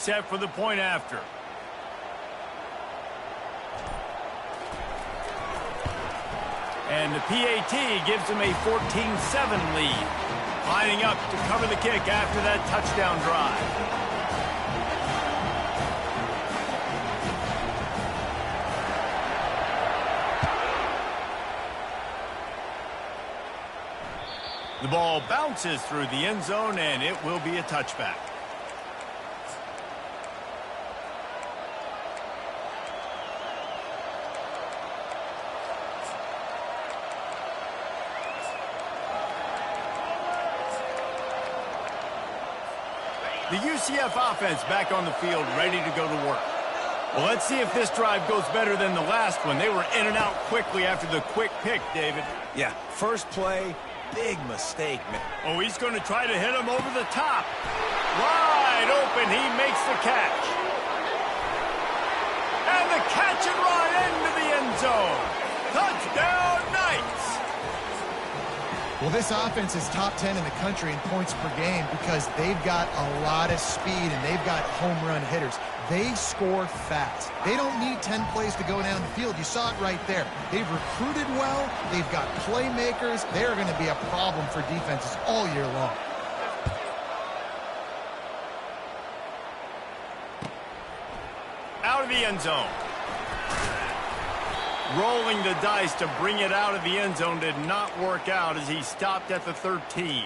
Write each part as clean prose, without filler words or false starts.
Set for the point after. And the PAT gives them a 14-7 lead. Lining up to cover the kick after that touchdown drive. The ball bounces through the end zone, and it will be a touchback. The UCF offense back on the field, ready to go to work. Well, let's see if this drive goes better than the last one. They were in and out quickly after the quick pick, David. Yeah, first play, big mistake, man. Oh, he's going to try to hit him over the top. Wide open, he makes the catch. And the catch and run into the end zone. Touchdown, Knights! Well, this offense is top 10 in the country in points per game because they've got a lot of speed and they've got home run hitters. They score fast. They don't need 10 plays to go down the field. You saw it right there. They've recruited well. They've got playmakers. They're going to be a problem for defenses all year long. Out of the end zone. Rolling the dice to bring it out of the end zone did not work out as he stopped at the 13.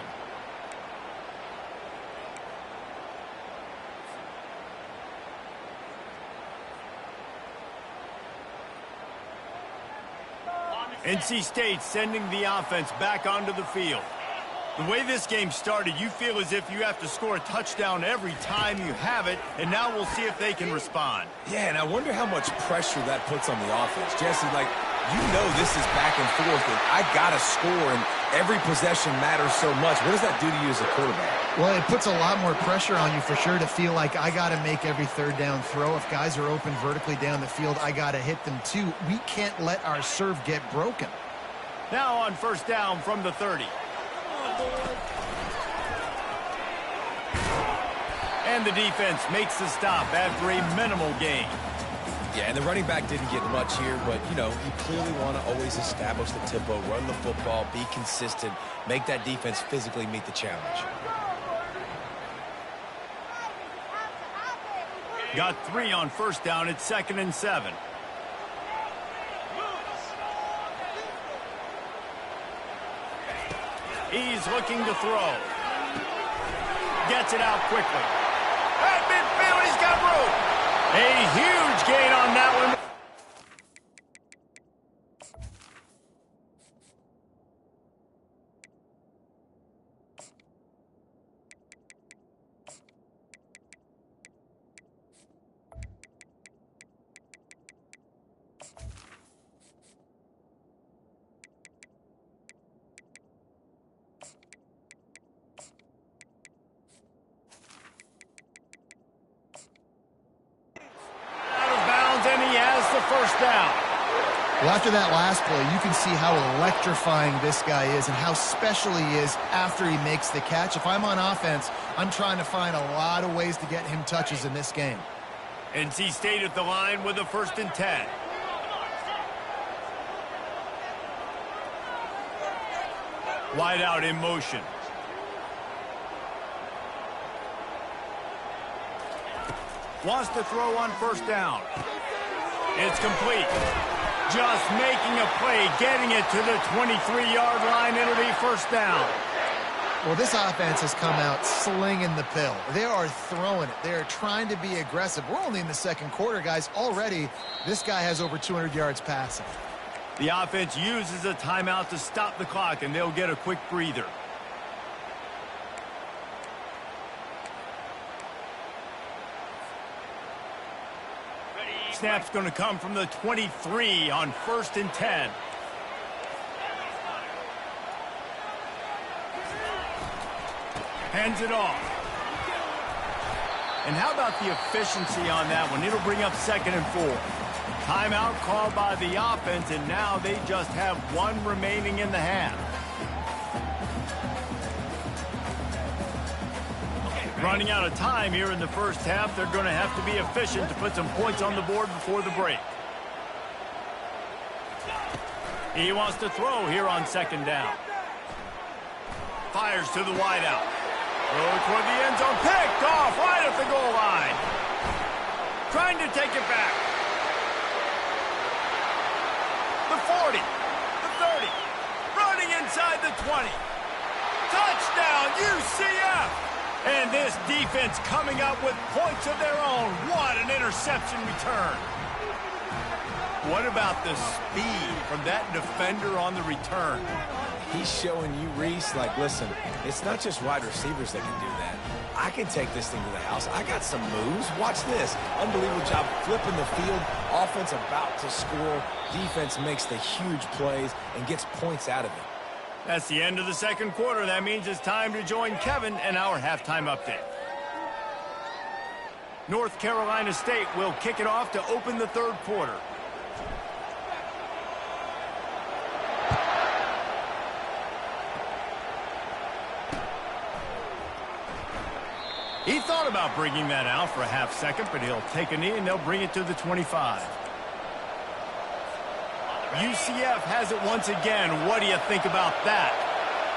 NC State sending the offense back onto the field. The way this game started, you feel as if you have to score a touchdown every time you have it, and now we'll see if they can respond. Yeah, and I wonder how much pressure that puts on the offense. Jesse, like, you know this is back and forth, and I got to score, and every possession matters so much. What does that do to you as a quarterback? Well, it puts a lot more pressure on you for sure to feel like I got to make every third down throw. If guys are open vertically down the field, I got to hit them too. We can't let our serve get broken. Now on first down from the 30. And the defense makes the stop after a minimal gain. Yeah, and the running back didn't get much here, but, you know, you clearly want to always establish the tempo, run the football, be consistent, make that defense physically meet the challenge. Got 3 on first down. It's 2nd and 7. He's looking to throw. Gets it out quickly. At midfield, he's got room. A huge gain on that one. First down. Well, after that last play, you can see how electrifying this guy is and how special he is after he makes the catch. If I'm on offense, I'm trying to find a lot of ways to get him touches in this game. NC State at the line with a 1st and 10. Wide out in motion. Wants to throw on first down. It's complete. Just making a play, getting it to the 23-yard line. It'll be first down. Well, this offense has come out slinging the pill. They are throwing it. They are trying to be aggressive. We're only in the second quarter, guys. Already, this guy has over 200 yards passing. The offense uses a timeout to stop the clock, and they'll get a quick breather. Snap's going to come from the 23 on 1st and 10. Hands it off. And how about the efficiency on that one? It'll bring up 2nd and 4. Timeout called by the offense, and now they just have 1 remaining in the half. Running out of time here in the first half. They're going to have to be efficient to put some points on the board before the break. He wants to throw here on second down. Fires to the wideout. Throw toward the end zone. Picked off right at the goal line. Trying to take it back. The 40. The 30. Running inside the 20. Touchdown, UCF! And this defense coming up with points of their own. What an interception return. What about the speed from that defender on the return? He's showing you, Reese, like, listen, it's not just wide receivers that can do that. I can take this thing to the house. I got some moves. Watch this. Unbelievable job flipping the field. Offense about to score. Defense makes the huge plays and gets points out of it. That's the end of the second quarter. That means it's time to join Kevin in our halftime update. North Carolina State will kick it off to open the third quarter. He thought about bringing that out for a half second, but he'll take a knee and they'll bring it to the 25. UCF has it once again. What do you think about that?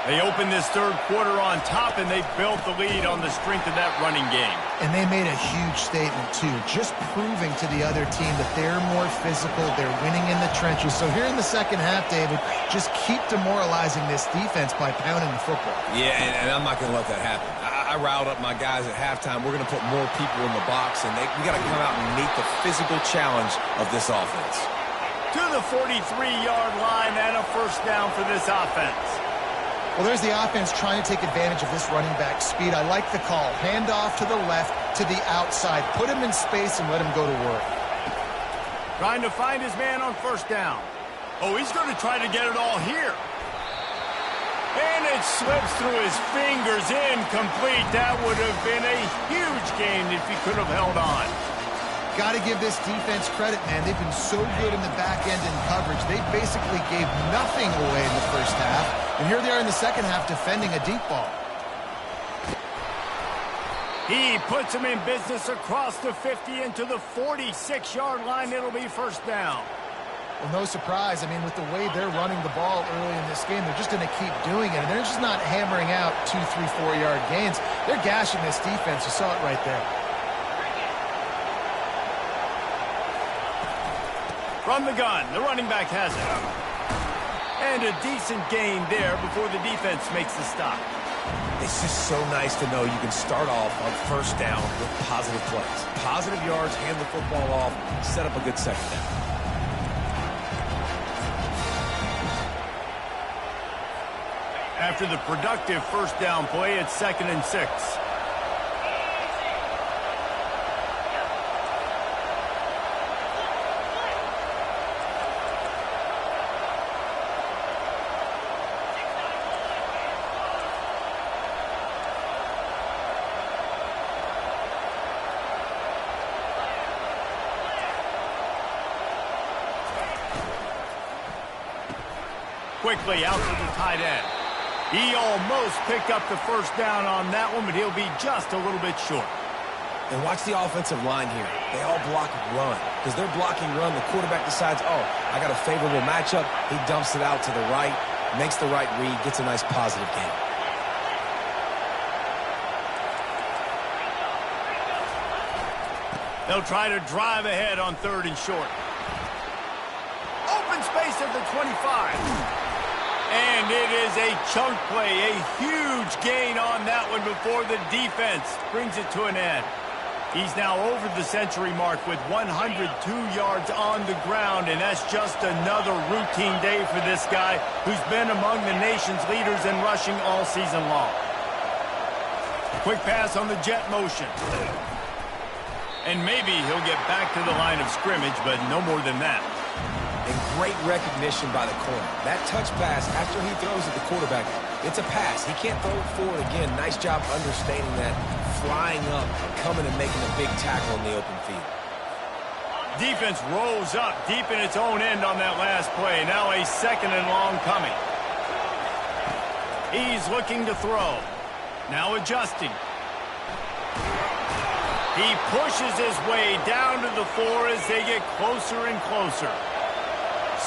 They opened this third quarter on top, and they built the lead on the strength of that running game. And they made a huge statement, too, just proving to the other team that they're more physical, they're winning in the trenches. So here in the second half, David, just keep demoralizing this defense by pounding the football. Yeah, and I'm not going to let that happen. I riled up my guys at halftime. We're going to put more people in the box, and we got to come out and meet the physical challenge of this offense. To the 43-yard line and a first down for this offense. Well, there's the offense trying to take advantage of this running back speed. I like the call. Hand off to the left, to the outside. Put him in space and let him go to work. Trying to find his man on first down. Oh, he's going to try to get it all here. And it slips through his fingers, incomplete. That would have been a huge gain if he could have held on. Got to give this defense credit, man. They've been so good in the back end in coverage. They basically gave nothing away in the first half. And here they are in the second half defending a deep ball. He puts him in business across the 50 into the 46-yard line. It'll be first down. Well, no surprise. I mean, with the way they're running the ball early in this game, they're just going to keep doing it. And they're just not hammering out 2, 3, 4-yard gains. They're gashing this defense. You saw it right there. From the gun, the running back has it. And a decent gain there before the defense makes the stop. It's just so nice to know you can start off on first down with positive plays. Positive yards, hand the football off, set up a good second down. After the productive first down play, it's 2nd and 6. Quickly out to the tight end. He almost picked up the first down on that one, but he'll be just a little bit short. And watch the offensive line here. They all block run. Because they're blocking run, the quarterback decides, oh, I got a favorable matchup. He dumps it out to the right, makes the right read, gets a nice positive gain. They'll try to drive ahead on 3rd and short. Open space at the 25. And it is a chunk play, a huge gain on that one before the defense brings it to an end. He's now over the century mark with 102 yards on the ground, and that's just another routine day for this guy who's been among the nation's leaders in rushing all season long. Quick pass on the jet motion. And maybe he'll get back to the line of scrimmage, but no more than that. And great recognition by the corner. That touch pass, after he throws at the quarterback, it's a pass. He can't throw it forward again. Nice job understanding that, flying up, coming and making a big tackle in the open field. Defense rolls up deep in its own end on that last play. Now a 2nd and long coming. He's looking to throw. Now adjusting. He pushes his way down to the floor as they get closer and closer.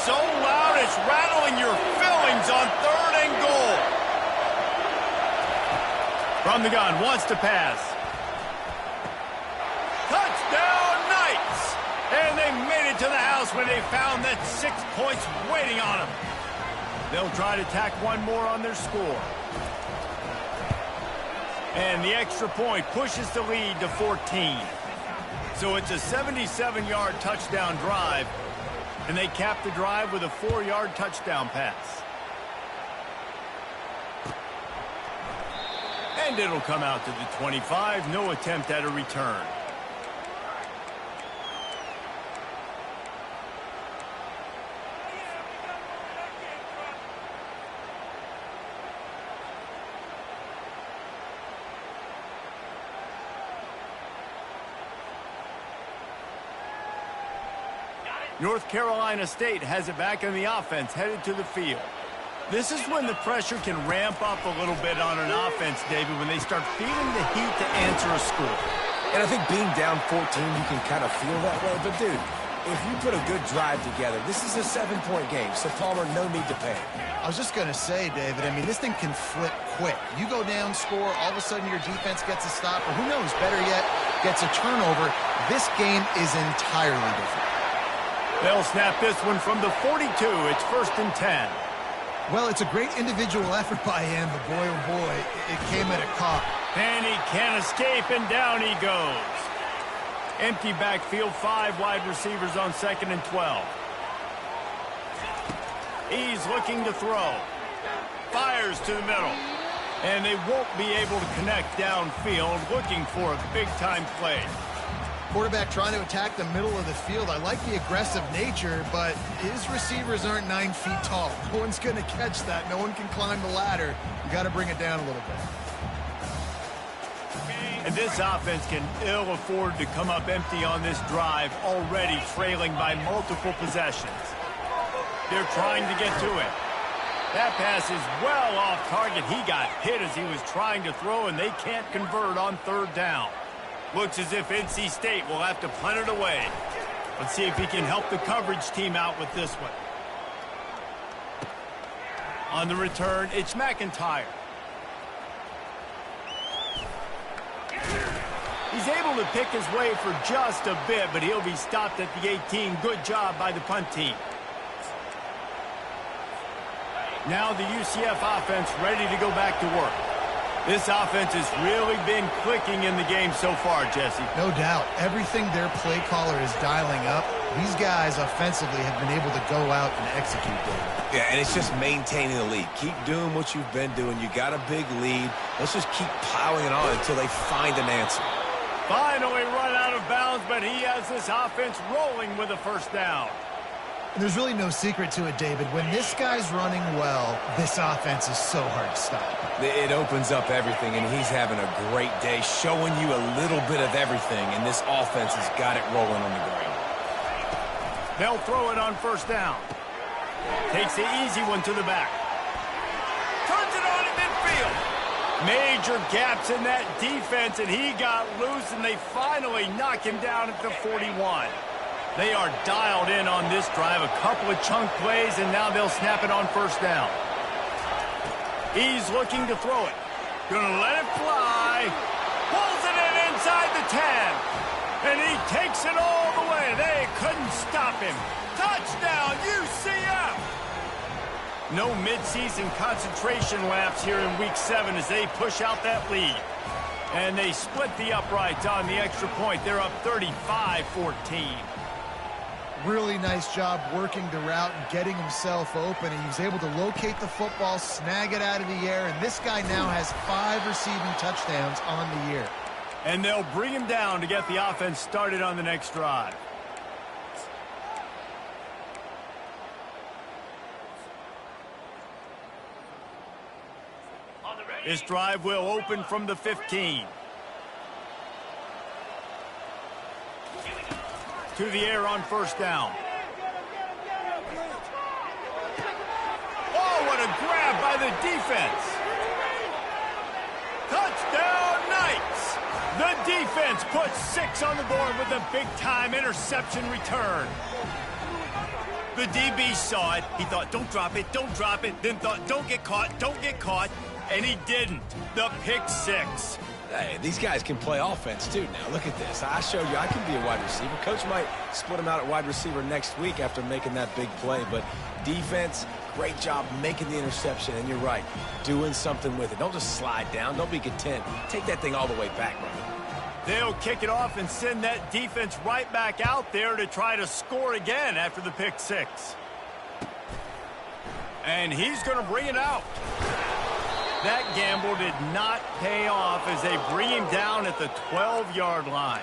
So loud it's rattling your fillings on 3rd and goal. From the gun, wants to pass. Touchdown Knights! And they made it to the house when they found that 6 points waiting on them. They'll try to tack one more on their score. And the extra point pushes the lead to 14. So it's a 77-yard touchdown drive, and they cap the drive with a 4-yard touchdown pass. And it'll come out to the 25. No attempt at a return. North Carolina State has it back in the offense, headed to the field. This is when the pressure can ramp up a little bit on an offense, David, when they start feeling the heat to answer a score. And I think being down 14, you can kind of feel that way. But, dude, if you put a good drive together, this is a 7-point game, so Palmer, no need to panic. I was just going to say, David, I mean, this thing can flip quick. You go down, score, all of a sudden your defense gets a stop, or who knows, better yet, gets a turnover. This game is entirely different. They'll snap this one from the 42. It's 1st and 10. Well, it's a great individual effort by him, but boy, oh boy, it came at a cost. And he can't escape, and down he goes. Empty backfield, 5 wide receivers on 2nd and 12. He's looking to throw. Fires to the middle. And they won't be able to connect downfield, looking for a big-time play. Quarterback trying to attack the middle of the field. I like the aggressive nature, but his receivers aren't 9 feet tall. No one's going to catch that. No one can climb the ladder. You got to bring it down a little bit. And this offense can ill afford to come up empty on this drive, already trailing by multiple possessions. They're trying to get to it. That pass is well off target. He got hit as he was trying to throw, and they can't convert on 3rd down. Looks as if NC State will have to punt it away. Let's see if he can help the coverage team out with this one. On the return, it's McIntyre. He's able to pick his way for just a bit, but he'll be stopped at the 18. Good job by the punt team. Now the UCF offense ready to go back to work. This offense has really been clicking in the game so far, Jesse. No doubt. Everything their play caller is dialing up, these guys offensively have been able to go out and execute them. Yeah, and it's just maintaining the lead. Keep doing what you've been doing. You got a big lead. Let's just keep piling it on until they find an answer. Finally run out of bounds, but he has this offense rolling with a 1st down. There's really no secret to it, David. When this guy's running well, this offense is so hard to stop. It opens up everything, and he's having a great day, showing you a little bit of everything, and this offense has got it rolling on the ground. They'll throw it on 1st down. Takes the easy one to the back. Turns it on in midfield. Major gaps in that defense, and he got loose, and they finally knock him down at the 41. They are dialed in on this drive. A couple of chunk plays, and now they'll snap it on 1st down. He's looking to throw it. Gonna let it fly. Pulls it in inside the 10. And he takes it all the way. They couldn't stop him. Touchdown, UCF! No midseason concentration laps here in Week 7 as they push out that lead. And they split the uprights on the extra point. They're up 35-14. Really nice job working the route and getting himself open. And he was able to locate the football, snag it out of the air. And this guy now has 5 receiving touchdowns on the year. And they'll bring him down to get the offense started on the next drive. This drive will open from the 15. To the air on 1st down. Oh, what a grab by the defense. Touchdown, Knights. The defense puts 6 on the board with a big-time interception return. The DB saw it. He thought, don't drop it, then thought, don't get caught, and he didn't. The pick 6. Hey, these guys can play offense, too, now. Look at this. I showed you I can be a wide receiver. Coach might split him out at wide receiver next week after making that big play, but defense, great job making the interception, and you're right, doing something with it. Don't just slide down. Don't be content. Take that thing all the way back, brother. They'll kick it off and send that defense right back out there to try to score again after the pick 6. And he's going to bring it out. That gamble did not pay off as they bring him down at the 12-yard line.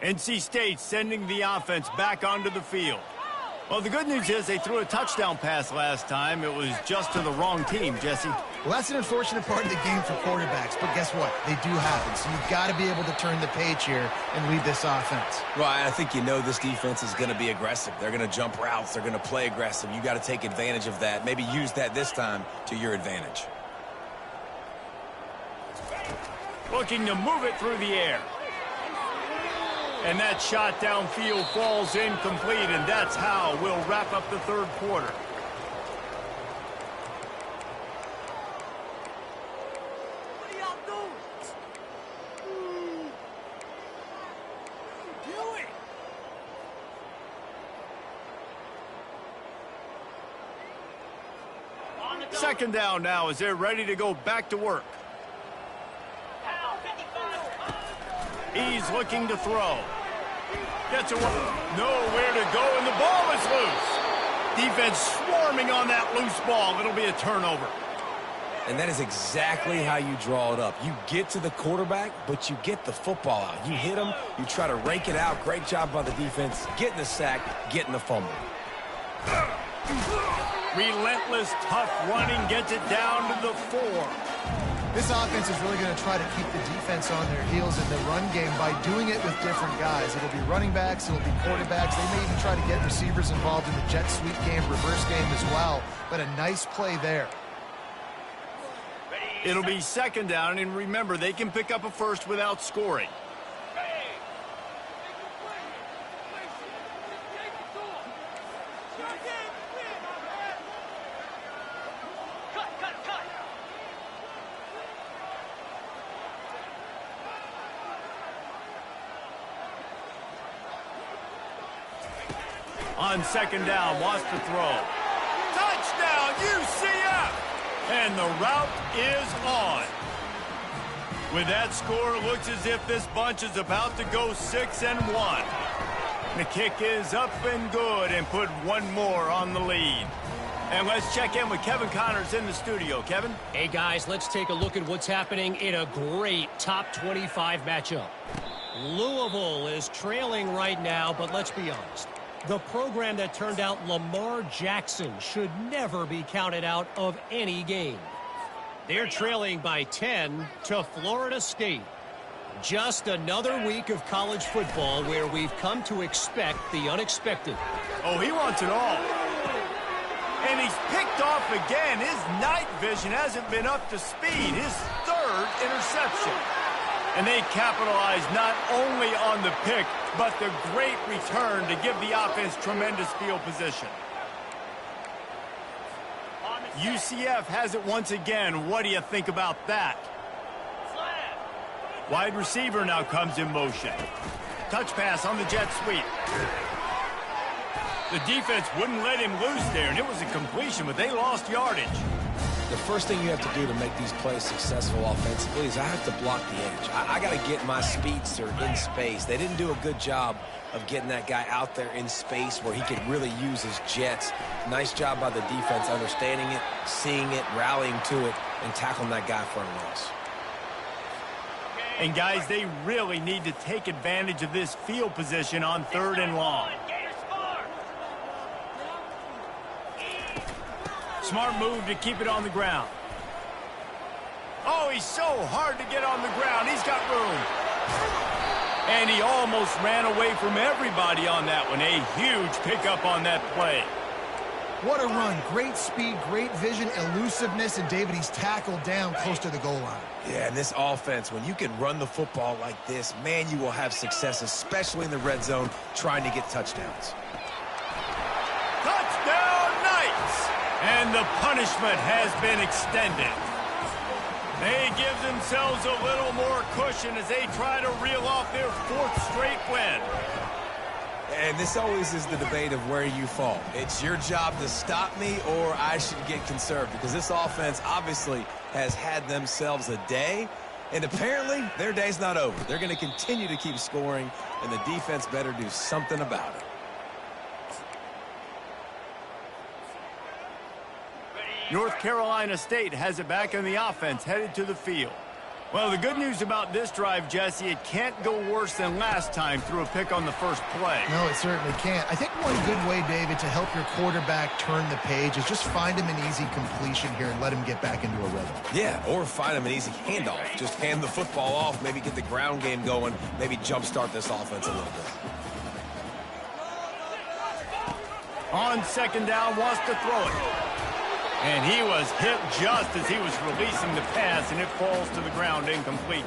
NC State sending the offense back onto the field. Well, the good news is they threw a touchdown pass last time. It was just to the wrong team, Jesse. Well, that's an unfortunate part of the game for quarterbacks, but guess what? They do happen, so you've got to be able to turn the page here and lead this offense. Right, I think you know this defense is going to be aggressive. They're going to jump routes. They're going to play aggressive. You got to take advantage of that. Maybe use that this time to your advantage. Looking to move it through the air. And that shot downfield falls incomplete, and that's how we'll wrap up the third quarter. What are y'all doing? What are you doing? Second down now as they're ready to go back to work. He's looking to throw. Gets away. Nowhere to go, and the ball is loose. Defense swarming on that loose ball. It'll be a turnover. And that is exactly how you draw it up. You get to the quarterback, but you get the football out. You hit him, you try to rake it out. Great job by the defense, getting the sack, getting the fumble. Relentless, tough running gets it down to the 4. This offense is really going to try to keep the defense on their heels in the run game by doing it with different guys. It'll be running backs, it'll be quarterbacks. They may even try to get receivers involved in the jet sweep game, reverse game as well. But a nice play there. It'll be second down, and remember, they can pick up a first without scoring. On second down, wants to throw. Touchdown, UCF! And the route is on. With that score, it looks as if this bunch is about to go 6-1. The kick is up and good and put one more on the lead. And let's check in with Kevin Connors in the studio. Kevin? Hey, guys, let's take a look at what's happening in a great top 25 matchup. Louisville is trailing right now, but let's be honest. The program that turned out Lamar Jackson should never be counted out of any game. They're trailing by 10 to Florida State. Just another week of college football where we've come to expect the unexpected. Oh, he wants it all. And he's picked off again. His night vision hasn't been up to speed. His third interception. And they capitalize not only on the pick, but the great return to give the offense tremendous field position. UCF has it once again. What do you think about that? Wide receiver now comes in motion. Touch pass on the jet sweep. The defense wouldn't let him loose there, and it was a completion, but they lost yardage. The first thing you have to do to make these plays successful offensively is I have to block the edge. I got to get my speedster in space. They didn't do a good job of getting that guy out there in space where he could really use his jets. Nice job by the defense understanding it, seeing it, rallying to it, and tackling that guy for a loss. And, guys, they really need to take advantage of this field position on 3rd and long. Smart move to keep it on the ground. Oh, he's so hard to get on the ground. He's got room. And he almost ran away from everybody on that one. A huge pickup on that play. What a run. Great speed, great vision, elusiveness, and David, he's tackled down close to the goal line. Yeah, and this offense, when you can run the football like this, man, you will have success, especially in the red zone, trying to get touchdowns. Touchdown, Knights! And the punishment has been extended. They give themselves a little more cushion as they try to reel off their 4th straight win. And this always is the debate of where you fall. It's your job to stop me, or I should get conserved, because this offense obviously has had themselves a day, and apparently their day's not over. They're going to continue to keep scoring, and the defense better do something about it. North Carolina State has it back in the offense, headed to the field. Well, the good news about this drive, Jesse, it can't go worse than last time through a pick on the first play. No, it certainly can't. I think one good way, David, to help your quarterback turn the page is just find him an easy completion here and let him get back into a rhythm. Yeah, or find him an easy handoff. Just hand the football off, maybe get the ground game going, maybe jumpstart this offense a little bit. On second down, wants to throw it. And he was hit just as he was releasing the pass, and it falls to the ground incomplete.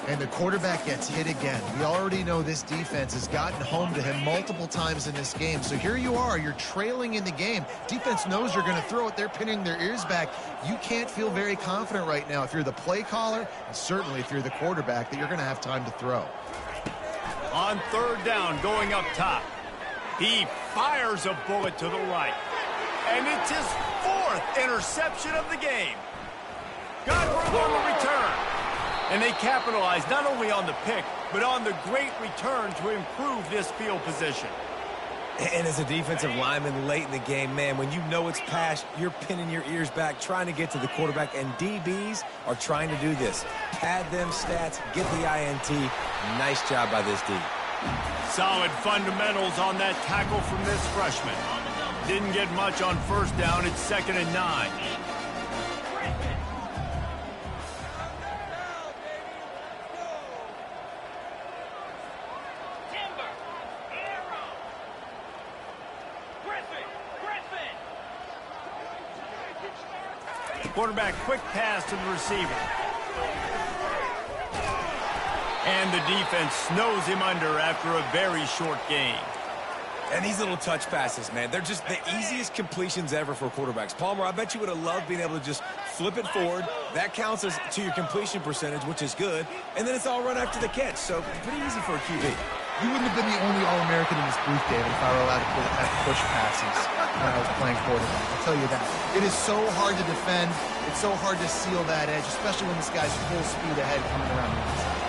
And the quarterback gets hit again. We already know this defense has gotten home to him multiple times in this game. So here you are, you're trailing in the game. Defense knows you're going to throw it. They're pinning their ears back. You can't feel very confident right now if you're the play caller, and certainly if you're the quarterback, that you're going to have time to throw. On third down, going up top. He fires a bullet to the right. And it's his 4th interception of the game. Godwin on the return. And they capitalize not only on the pick, but on the great return to improve this field position. And as a defensive lineman late in the game, man, when you know it's past, you're pinning your ears back, trying to get to the quarterback, and DBs are trying to do this. Pad them stats, get the INT. Nice job by this D. Solid fundamentals on that tackle from this freshman. Didn't get much on first down. It's 2nd and 9. Quarterback, quick pass to the receiver. And the defense snows him under after a very short gain. And these little touch passes, man, they're just the easiest completions ever for quarterbacks. Palmer, I bet you would have loved being able to just flip it forward. That counts as to your completion percentage, which is good. And then it's all run after the catch, so pretty easy for a QB. You wouldn't have been the only All-American in this booth, David, if I were allowed to have push passes when I was playing quarterback. I'll tell you that. It is so hard to defend. It's so hard to seal that edge, especially when this guy's full speed ahead coming around the inside.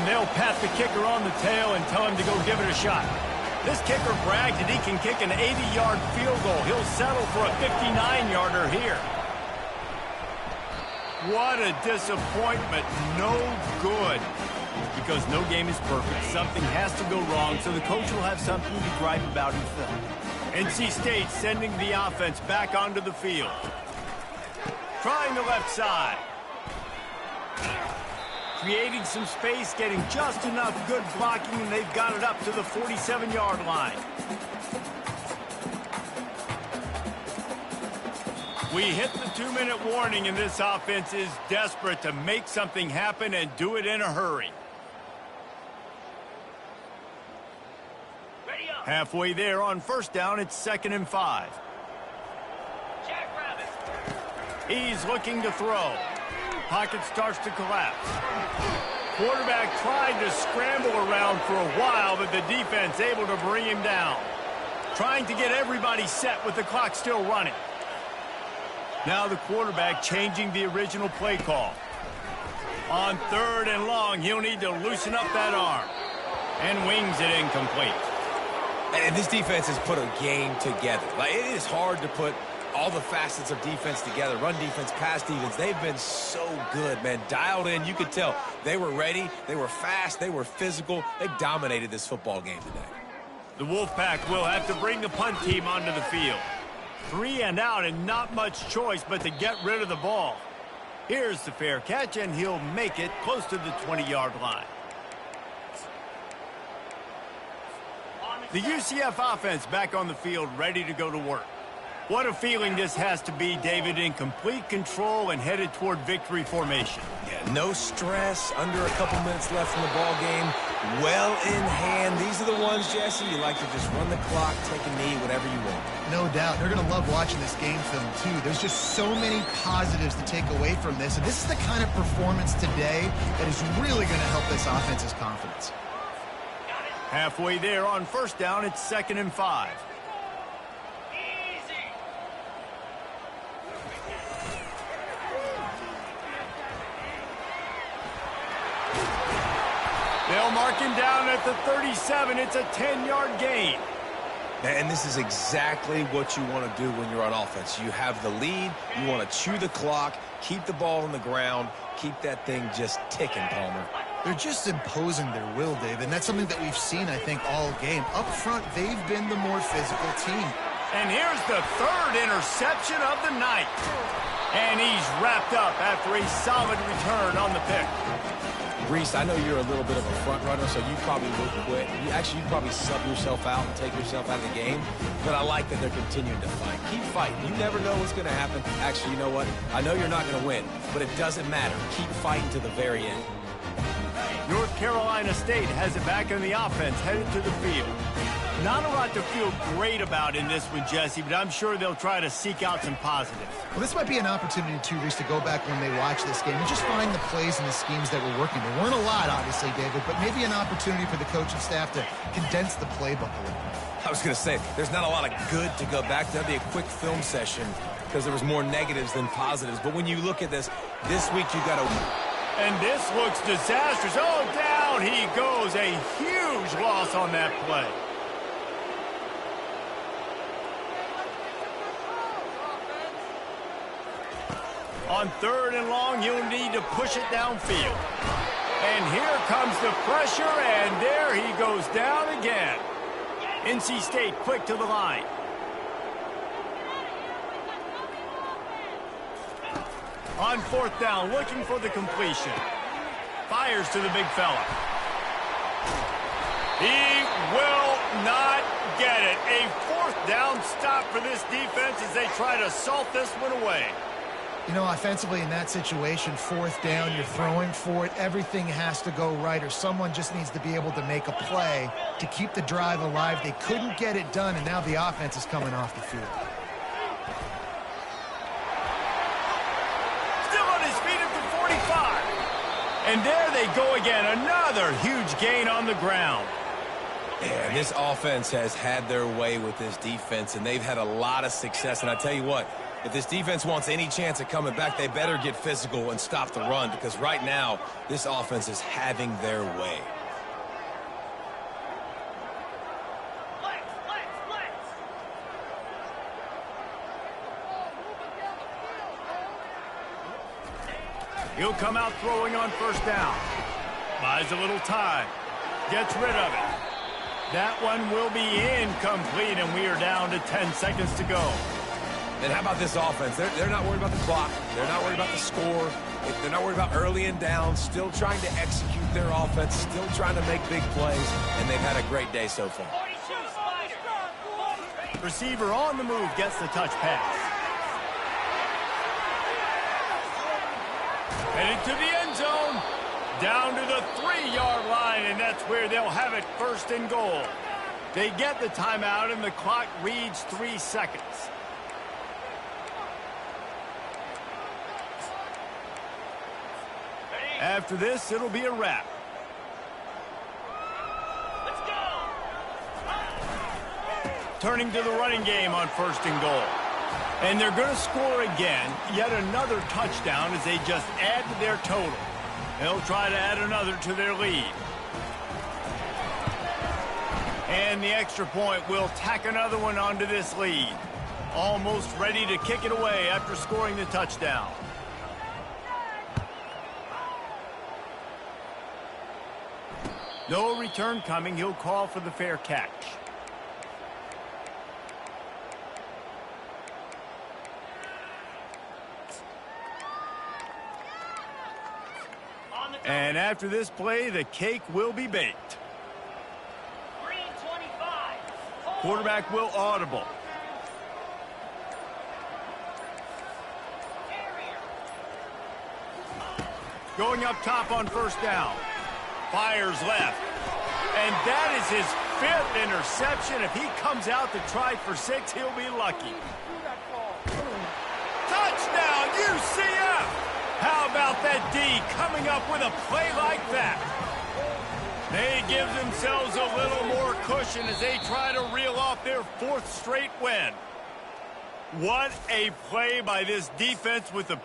And they'll pat the kicker on the tail and tell him to go give it a shot. This kicker bragged that he can kick an 80-yard field goal. He'll settle for a 59-yarder here. What a disappointment. No good. Because no game is perfect. Something has to go wrong, so the coach will have something to gripe about in film. NC State sending the offense back onto the field. Trying the left side. Creating some space, getting just enough good blocking, and they've got it up to the 47-yard line. We hit the 2-minute warning, and this offense is desperate to make something happen and do it in a hurry. Halfway there on first down, it's 2nd and 5. He's looking to throw. Pocket starts to collapse. Quarterback tried to scramble around for a while, but the defense able to bring him down. Trying to get everybody set with the clock still running. Now the quarterback changing the original play call. On 3rd and long, he'll need to loosen up that arm. And wings it incomplete. And this defense has put a game together. Like, it is hard to put all the facets of defense together. Run defense, pass defense. They've been so good, man. Dialed in. You could tell they were ready. They were fast. They were physical. They dominated this football game today. The Wolfpack will have to bring the punt team onto the field. 3 and out and not much choice but to get rid of the ball. Here's the fair catch, and he'll make it close to the 20-yard line. The UCF offense back on the field, ready to go to work. What a feeling this has to be, David, in complete control and headed toward victory formation. Yeah, no stress, under a couple minutes left in the ball game, well in hand. These are the ones, Jesse, you like to just run the clock, take a knee, whatever you want. No doubt. They're going to love watching this game film, too. There's just so many positives to take away from this, and this is the kind of performance today that is really going to help this offense's confidence. Halfway there on first down, it's 2nd and 5. They'll mark him down at the 37. It's a 10-yard gain. And this is exactly what you want to do when you're on offense. You have the lead, you want to chew the clock, keep the ball on the ground, keep that thing just ticking, Palmer. They're just imposing their will, David, and that's something that we've seen, I think, all game. Up front, they've been the more physical team. And here's the 3rd interception of the night. And he's wrapped up after a solid return on the pick. Reese, I know you're a little bit of a front runner, so you probably would quit. You'd probably sub yourself out and take yourself out of the game. But I like that they're continuing to fight. Keep fighting. You never know what's going to happen. Actually, you know what? I know you're not going to win, but it doesn't matter. Keep fighting to the very end. North Carolina State has it back in the offense, headed to the field. Not a lot to feel great about in this one, Jesse, but I'm sure they'll try to seek out some positives. Well, this might be an opportunity, too, Reese, to go back when they watch this game and just find the plays and the schemes that were working. There weren't a lot, obviously, David, but maybe an opportunity for the coaching staff to condense the playbook a little bit. I was going to say, there's not a lot of good to go back to. That'd be a quick film session because there was more negatives than positives. But when you look at this week you got to... And this looks disastrous. Oh, down he goes. A huge loss on that play. On 3rd and long, you'll need to push it downfield. And here comes the pressure, and there he goes down again. NC State quick to the line. On 4th down, looking for the completion. Fires to the big fella. He will not get it. A 4th down stop for this defense as they try to salt this one away. You know, offensively in that situation, 4th down, you're throwing for it. Everything has to go right, or someone just needs to be able to make a play to keep the drive alive. They couldn't get it done, and now the offense is coming off the field. Still on his feet at the 45. And there they go again. Another huge gain on the ground. Yeah, this offense has had their way with this defense, and they've had a lot of success. And I tell you what, if this defense wants any chance of coming back, they better get physical and stop the run, because right now, this offense is having their way. He'll come out throwing on 1st down. Buys a little time. Gets rid of it. That one will be incomplete, and we are down to 10 seconds to go. And how about this offense? They're not worried about the clock. They're not worried about the score. They're not worried about early and down. Still trying to execute their offense. Still trying to make big plays. And they've had a great day so far. Receiver on the move gets the touch pass. Headed to the end zone. Down to the 3-yard line, and that's where they'll have it 1st and goal. They get the timeout, and the clock reads 3 seconds. After this, it'll be a wrap. Let's go. Turning to the running game on 1st and goal. And they're going to score again, yet another touchdown as they just add to their total. They'll try to add another to their lead. And the extra point will tack another one onto this lead. Almost ready to kick it away after scoring the touchdown. No return coming. He'll call for the fair catch. And after this play, the cake will be baked. Green 25. Quarterback will audible. Going up top on first down. Fires left. And that is his 5th interception. If he comes out to try for 6, he'll be lucky. Touchdown, UCF! How about that D coming up with a play like that? They give themselves a little more cushion as they try to reel off their 4th straight win. What a play by this defense with the